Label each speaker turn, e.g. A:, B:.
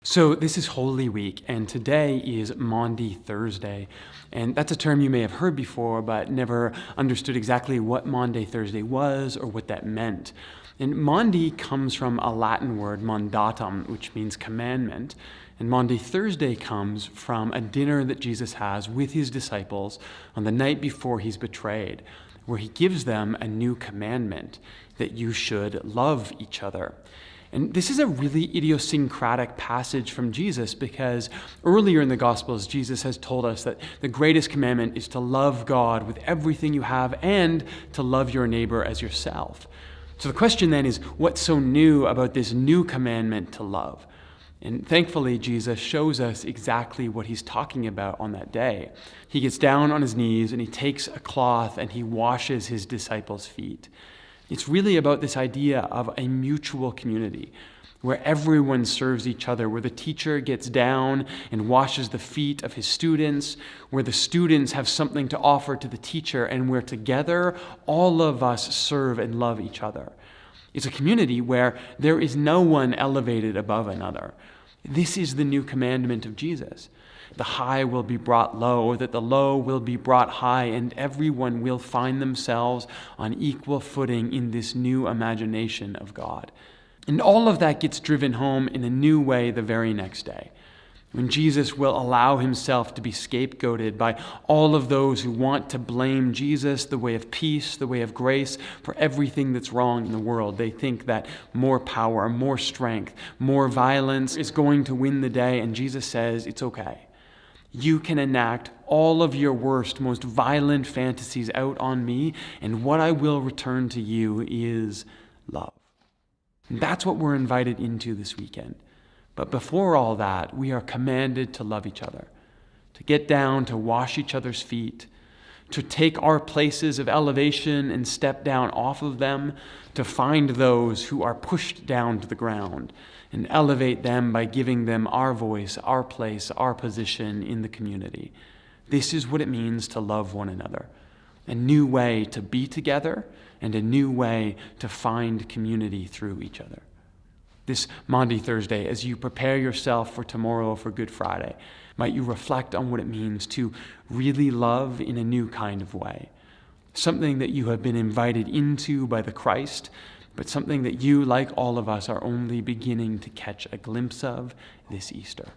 A: So this is Holy Week, and today is Maundy Thursday. And that's a term you may have heard before, but never understood exactly what Maundy Thursday was or what that meant. And Maundy comes from a Latin word, mandatum, which means commandment. And Maundy Thursday comes from a dinner that Jesus has with his disciples on the night before he's betrayed, where he gives them a new commandment, that you should love each other. And this is a really idiosyncratic passage from Jesus, because earlier in the Gospels, Jesus has told us that the greatest commandment is to love God with everything you have and to love your neighbor as yourself. So the question then is, what's so new about this new commandment to love? And thankfully, Jesus shows us exactly what he's talking about on that day. He gets down on his knees and he takes a cloth and he washes his disciples' feet. It's really about this idea of a mutual community where everyone serves each other, where the teacher gets down and washes the feet of his students, where the students have something to offer to the teacher, and where together all of us serve and love each other. It's a community where there is no one elevated above another. This is the new commandment of Jesus. The high will be brought low, that the low will be brought high, and everyone will find themselves on equal footing in this new imagination of God. And all of that gets driven home in a new way the very next day, when Jesus will allow himself to be scapegoated by all of those who want to blame Jesus, the way of peace, the way of grace, for everything that's wrong in the world. They think that more power, more strength, more violence is going to win the day, and Jesus says, it's okay. You can enact all of your worst, most violent fantasies out on me, and what I will return to you is love. And that's what we're invited into this weekend. But before all that, we are commanded to love each other, to get down, to wash each other's feet, to take our places of elevation and step down off of them, to find those who are pushed down to the ground and elevate them by giving them our voice, our place, our position in the community. This is what it means to love one another. A new way to be together and a new way to find community through each other. This Maundy Thursday, as you prepare yourself for tomorrow, for Good Friday, might you reflect on what it means to really love in a new kind of way. Something that you have been invited into by the Christ, but something that you, like all of us, are only beginning to catch a glimpse of this Easter.